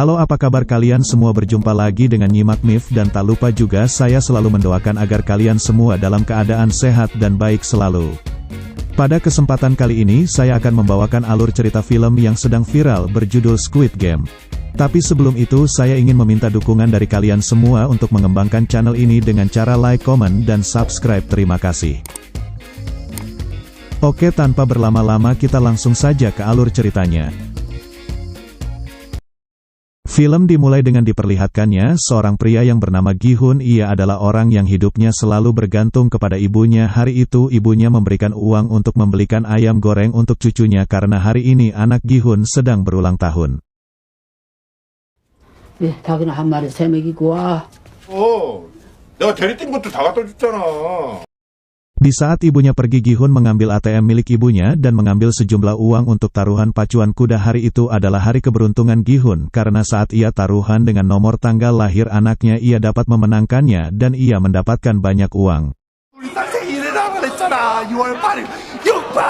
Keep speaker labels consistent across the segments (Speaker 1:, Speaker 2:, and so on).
Speaker 1: Halo, apa kabar kalian semua? Berjumpa lagi dengan Nyimak MIF, dan tak lupa juga saya selalu mendoakan agar kalian semua dalam keadaan sehat dan baik selalu. Pada kesempatan kali ini saya akan membawakan alur cerita film yang sedang viral berjudul Squid Game. Tapi sebelum itu saya ingin meminta dukungan dari kalian semua untuk mengembangkan channel ini dengan cara like, komen, dan subscribe. Terima kasih. Oke, tanpa berlama-lama kita langsung saja ke alur ceritanya. Film dimulai dengan diperlihatkannya seorang pria yang bernama Gi-hun. Ia adalah orang yang hidupnya selalu bergantung kepada ibunya. Hari itu ibunya memberikan uang untuk membelikan ayam goreng untuk cucunya karena hari ini anak Gi-hun sedang berulang tahun.
Speaker 2: 닭이나 한 마리 세 먹이고 와.
Speaker 3: 내가 대리 뛴 것도 다 갖다 줬잖아.
Speaker 1: Di saat ibunya pergi, Gi-hun mengambil ATM milik ibunya dan mengambil sejumlah uang untuk taruhan pacuan kuda. Hari itu adalah hari keberuntungan Gi-hun, karena saat ia taruhan dengan nomor tanggal lahir anaknya, ia dapat memenangkannya dan ia mendapatkan banyak uang.
Speaker 3: 우리 딸생이 일어나고 그랬잖아. 6월 8일 6번.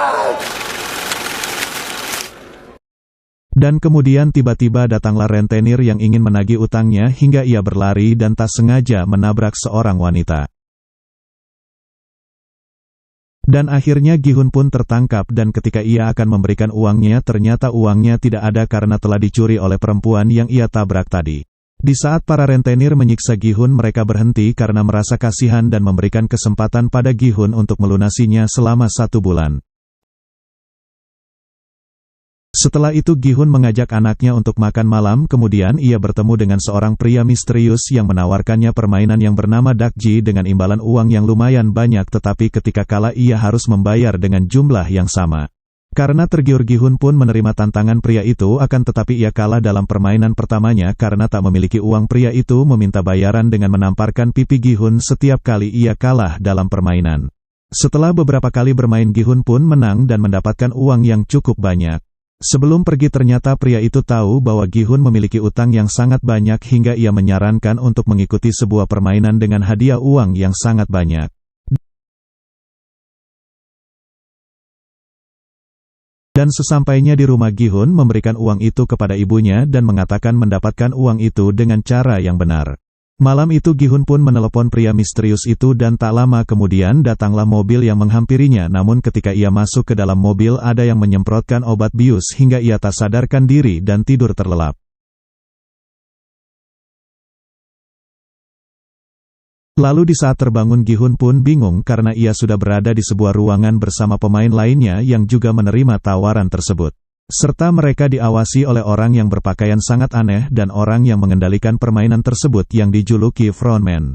Speaker 1: Dan kemudian tiba-tiba datanglah rentenir yang ingin menagih utangnya hingga ia berlari dan tak sengaja menabrak seorang wanita. Dan akhirnya Gi-hun pun tertangkap, dan ketika ia akan memberikan uangnya ternyata uangnya tidak ada karena telah dicuri oleh perempuan yang ia tabrak tadi. Di saat para rentenir menyiksa Gi-hun, mereka berhenti karena merasa kasihan dan memberikan kesempatan pada Gi-hun untuk melunasinya selama 1 bulan. Setelah itu Gi-hun mengajak anaknya untuk makan malam, kemudian ia bertemu dengan seorang pria misterius yang menawarkannya permainan yang bernama Dakji dengan imbalan uang yang lumayan banyak, tetapi ketika kalah ia harus membayar dengan jumlah yang sama. Karena tergiur, Gi-hun pun menerima tantangan pria itu, akan tetapi ia kalah dalam permainan pertamanya karena tak memiliki uang. Pria itu meminta bayaran dengan menamparkan pipi Gi-hun setiap kali ia kalah dalam permainan. Setelah beberapa kali bermain, Gi-hun pun menang dan mendapatkan uang yang cukup banyak. Sebelum pergi ternyata pria itu tahu bahwa Gi-hun memiliki utang yang sangat banyak hingga ia menyarankan untuk mengikuti sebuah permainan dengan hadiah uang yang sangat banyak. Dan sesampainya di rumah, Gi-hun memberikan uang itu kepada ibunya dan mengatakan mendapatkan uang itu dengan cara yang benar. Malam itu Gi-hun pun menelepon pria misterius itu dan tak lama kemudian datanglah mobil yang menghampirinya. Namun ketika ia masuk ke dalam mobil ada yang menyemprotkan obat bius hingga ia tak sadarkan diri dan tidur terlelap. Lalu di saat terbangun, Gi-hun pun bingung karena ia sudah berada di sebuah ruangan bersama pemain lainnya yang juga menerima tawaran tersebut. Serta mereka diawasi oleh orang yang berpakaian sangat aneh dan orang yang mengendalikan permainan tersebut yang dijuluki frontman.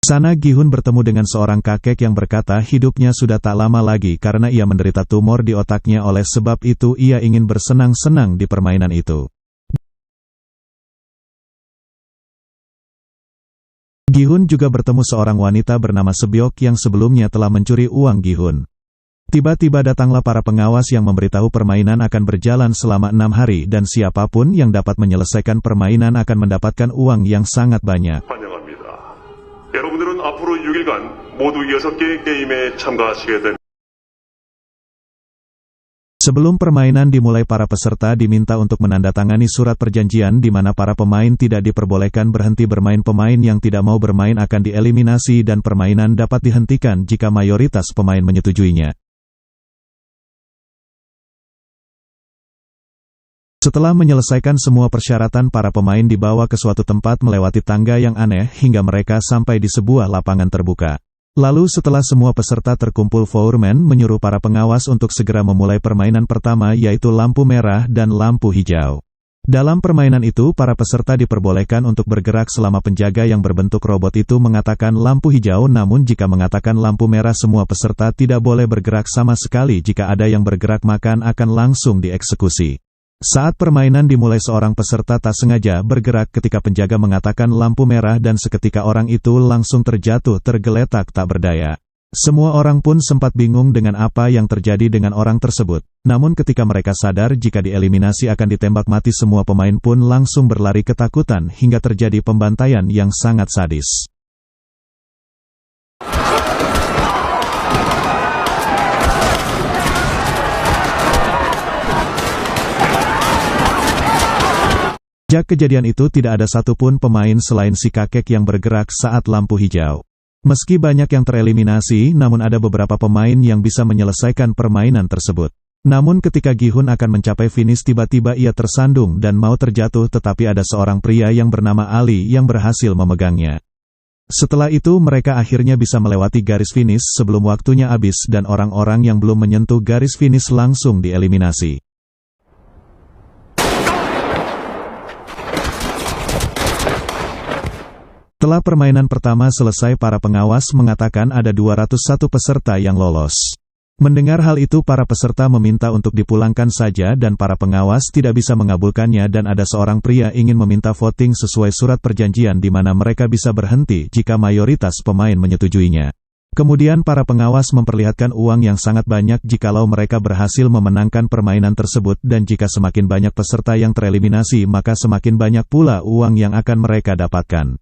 Speaker 1: Sana Gi-hun bertemu dengan seorang kakek yang berkata hidupnya sudah tak lama lagi karena ia menderita tumor di otaknya, oleh sebab itu ia ingin bersenang-senang di permainan itu. Gi-hun juga bertemu seorang wanita bernama Sebyok yang sebelumnya telah mencuri uang Gi-hun. Tiba-tiba datanglah para pengawas yang memberitahu permainan akan berjalan selama 6 hari dan siapapun yang dapat menyelesaikan permainan akan mendapatkan uang yang sangat banyak.
Speaker 4: 환영합니다. 여러분들은 앞으로 6일간 모두 6개의 게임에 참가하시게 됩니다.
Speaker 1: Sebelum permainan dimulai, para peserta diminta untuk menandatangani surat perjanjian di mana para pemain tidak diperbolehkan berhenti bermain. Pemain yang tidak mau bermain akan dieliminasi dan permainan dapat dihentikan jika mayoritas pemain menyetujuinya. Setelah menyelesaikan semua persyaratan, para pemain dibawa ke suatu tempat melewati tangga yang aneh hingga mereka sampai di sebuah lapangan terbuka. Lalu setelah semua peserta terkumpul, foreman menyuruh para pengawas untuk segera memulai permainan pertama, yaitu lampu merah dan lampu hijau. Dalam permainan itu para peserta diperbolehkan untuk bergerak selama penjaga yang berbentuk robot itu mengatakan lampu hijau, namun jika mengatakan lampu merah semua peserta tidak boleh bergerak sama sekali. Jika ada yang bergerak maka akan langsung dieksekusi. Saat permainan dimulai seorang peserta tak sengaja bergerak ketika penjaga mengatakan lampu merah dan seketika orang itu langsung terjatuh tergeletak tak berdaya. Semua orang pun sempat bingung dengan apa yang terjadi dengan orang tersebut. Namun ketika mereka sadar jika dieliminasi akan ditembak mati, semua pemain pun langsung berlari ketakutan hingga terjadi pembantaian yang sangat sadis. Sejak kejadian itu tidak ada satupun pemain selain si kakek yang bergerak saat lampu hijau. Meski banyak yang tereliminasi, namun ada beberapa pemain yang bisa menyelesaikan permainan tersebut. Namun ketika Gi-hun akan mencapai finish tiba-tiba ia tersandung dan mau terjatuh tetapi ada seorang pria yang bernama Ali yang berhasil memegangnya. Setelah itu mereka akhirnya bisa melewati garis finish sebelum waktunya habis dan orang-orang yang belum menyentuh garis finish langsung dieliminasi. Setelah permainan pertama selesai, para pengawas mengatakan ada 201 peserta yang lolos. Mendengar hal itu para peserta meminta untuk dipulangkan saja dan para pengawas tidak bisa mengabulkannya dan ada seorang pria ingin meminta voting sesuai surat perjanjian di mana mereka bisa berhenti jika mayoritas pemain menyetujuinya. Kemudian para pengawas memperlihatkan uang yang sangat banyak jikalau mereka berhasil memenangkan permainan tersebut dan jika semakin banyak peserta yang tereliminasi maka semakin banyak pula uang yang akan mereka dapatkan.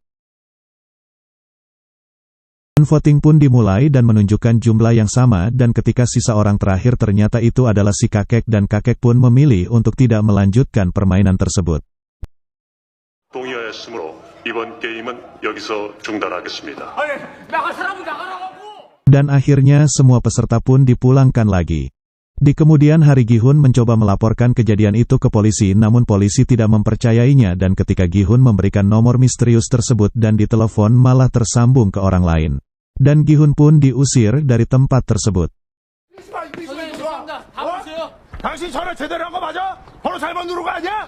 Speaker 1: Voting pun dimulai dan menunjukkan jumlah yang sama dan ketika sisa orang terakhir ternyata itu adalah si kakek dan kakek pun memilih untuk tidak melanjutkan permainan tersebut.
Speaker 4: 동의하였으므로 이번 게임은 여기서 중단하겠습니다.
Speaker 1: Dan akhirnya semua peserta pun dipulangkan lagi. Di kemudian hari Gi-hun mencoba melaporkan kejadian itu ke polisi namun polisi tidak mempercayainya dan ketika Gi-hun memberikan nomor misterius tersebut dan ditelepon malah tersambung ke orang lain. Dan Gi-hun pun diusir dari tempat tersebut.
Speaker 3: 당신 전화 제대로 한 거 맞아? 번호 잘못 누른 거 아니야?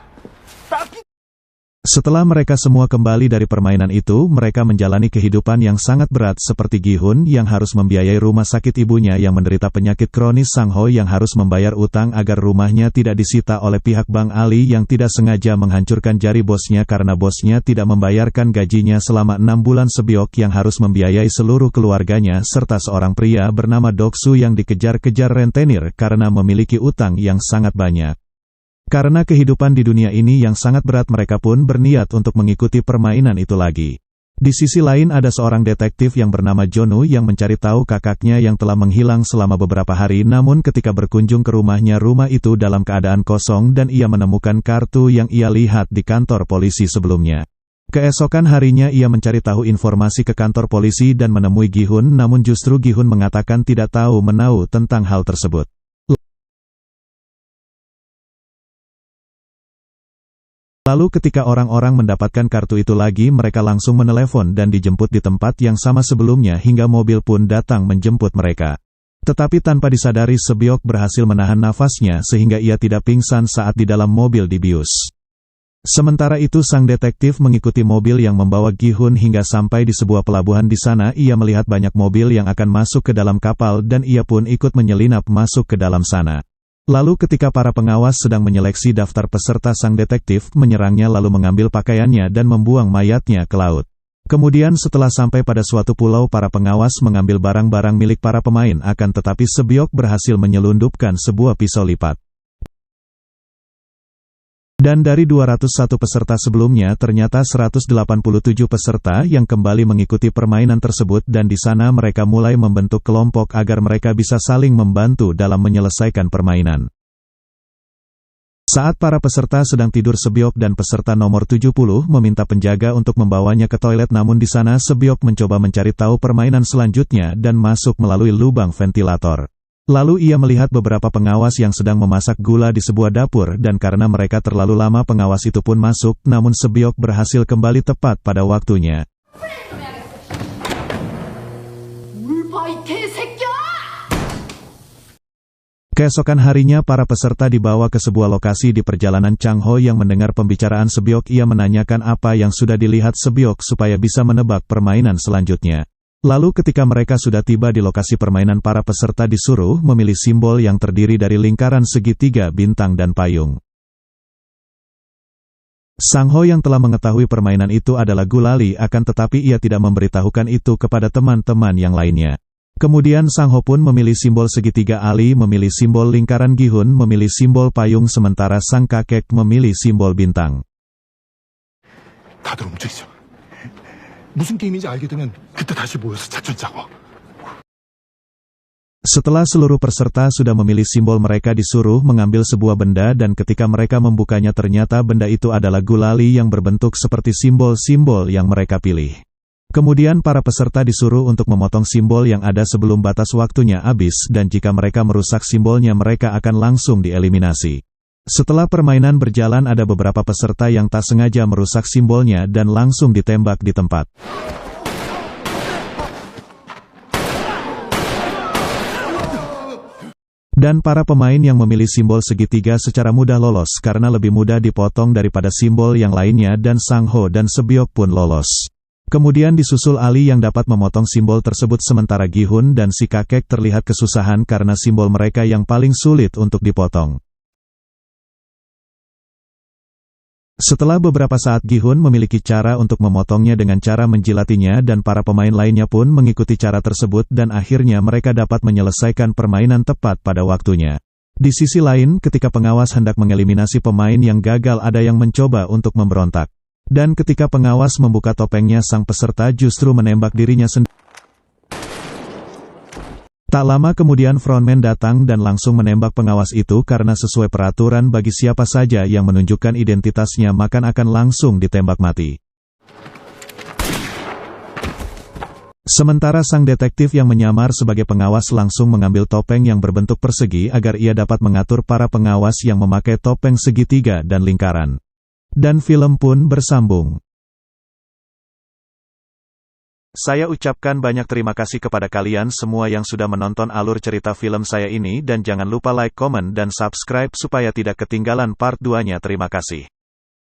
Speaker 1: Setelah mereka semua kembali dari permainan itu, mereka menjalani kehidupan yang sangat berat seperti Gi-hun yang harus membiayai rumah sakit ibunya yang menderita penyakit kronis, Sang-ho yang harus membayar utang agar rumahnya tidak disita oleh pihak Bank Ali yang tidak sengaja menghancurkan jari bosnya karena bosnya tidak membayarkan gajinya selama 6 bulan, Sebyok yang harus membiayai seluruh keluarganya, serta seorang pria bernama Doksu yang dikejar-kejar rentenir karena memiliki utang yang sangat banyak. Karena kehidupan di dunia ini yang sangat berat mereka pun berniat untuk mengikuti permainan itu lagi. Di sisi lain ada seorang detektif yang bernama Jonu yang mencari tahu kakaknya yang telah menghilang selama beberapa hari namun ketika berkunjung ke rumahnya rumah itu dalam keadaan kosong dan ia menemukan kartu yang ia lihat di kantor polisi sebelumnya. Keesokan harinya ia mencari tahu informasi ke kantor polisi dan menemui Gi-hun namun justru Gi-hun mengatakan tidak tahu menahu tentang hal tersebut. Lalu ketika orang-orang mendapatkan kartu itu lagi mereka langsung menelepon dan dijemput di tempat yang sama sebelumnya hingga mobil pun datang menjemput mereka. Tetapi tanpa disadari Sebyok berhasil menahan nafasnya sehingga ia tidak pingsan saat di dalam mobil dibius. Sementara itu sang detektif mengikuti mobil yang membawa Gi-hun hingga sampai di sebuah pelabuhan. Di sana ia melihat banyak mobil yang akan masuk ke dalam kapal dan ia pun ikut menyelinap masuk ke dalam sana. Lalu ketika para pengawas sedang menyeleksi daftar peserta sang detektif menyerangnya lalu mengambil pakaiannya dan membuang mayatnya ke laut. Kemudian setelah sampai pada suatu pulau para pengawas mengambil barang-barang milik para pemain akan tetapi Sebyok berhasil menyelundupkan sebuah pisau lipat. Dan dari 201 peserta sebelumnya ternyata 187 peserta yang kembali mengikuti permainan tersebut dan di sana mereka mulai membentuk kelompok agar mereka bisa saling membantu dalam menyelesaikan permainan. Saat para peserta sedang tidur Sebyok dan peserta nomor 70 meminta penjaga untuk membawanya ke toilet namun di sana Sebyok mencoba mencari tahu permainan selanjutnya dan masuk melalui lubang ventilator. Lalu ia melihat beberapa pengawas yang sedang memasak gula di sebuah dapur dan karena mereka terlalu lama pengawas itu pun masuk namun Sebyok berhasil kembali tepat pada waktunya. Keesokan harinya para peserta dibawa ke sebuah lokasi di perjalanan. Chang-ho yang mendengar pembicaraan Sebyok ia menanyakan apa yang sudah dilihat Sebyok supaya bisa menebak permainan selanjutnya. Lalu ketika mereka sudah tiba di lokasi permainan para peserta disuruh memilih simbol yang terdiri dari lingkaran segitiga, bintang dan payung. Sang-ho yang telah mengetahui permainan itu adalah gulali akan tetapi ia tidak memberitahukan itu kepada teman-teman yang lainnya. Kemudian Sang-ho pun memilih simbol segitiga, Ali memilih simbol lingkaran, Gi-hun memilih simbol payung sementara sang kakek memilih simbol bintang.
Speaker 3: 다들 움직이자. 무슨 게임인지 알게 되면 그때 다시 모여서 작전 짜고.
Speaker 1: Setelah seluruh peserta sudah memilih simbol, mereka disuruh mengambil sebuah benda dan ketika mereka membukanya ternyata benda itu adalah gulali yang berbentuk seperti simbol-simbol yang mereka pilih. Kemudian para peserta disuruh untuk memotong simbol yang ada sebelum batas waktunya habis dan jika mereka merusak simbolnya mereka akan langsung dieliminasi. Setelah permainan berjalan ada beberapa peserta yang tak sengaja merusak simbolnya dan langsung ditembak di tempat. Dan para pemain yang memilih simbol segitiga secara mudah lolos karena lebih mudah dipotong daripada simbol yang lainnya dan Sang Ho dan Sebyok pun lolos. Kemudian disusul Ali yang dapat memotong simbol tersebut sementara Gi-hun dan si kakek terlihat kesusahan karena simbol mereka yang paling sulit untuk dipotong. Setelah beberapa saat Gi-hun memiliki cara untuk memotongnya dengan cara menjilatinya dan para pemain lainnya pun mengikuti cara tersebut dan akhirnya mereka dapat menyelesaikan permainan tepat pada waktunya. Di sisi lain, ketika pengawas hendak mengeliminasi pemain yang gagal ada yang mencoba untuk memberontak. Dan ketika pengawas membuka topengnya sang peserta justru menembak dirinya sendiri. Tak lama kemudian frontman datang dan langsung menembak pengawas itu karena sesuai peraturan bagi siapa saja yang menunjukkan identitasnya maka akan langsung ditembak mati. Sementara sang detektif yang menyamar sebagai pengawas langsung mengambil topeng yang berbentuk persegi agar ia dapat mengatur para pengawas yang memakai topeng segitiga dan lingkaran. Dan film pun bersambung. Saya ucapkan banyak terima kasih kepada kalian semua yang sudah menonton alur cerita film saya ini dan jangan lupa like, komen, dan subscribe supaya tidak ketinggalan part 2-nya. Terima kasih.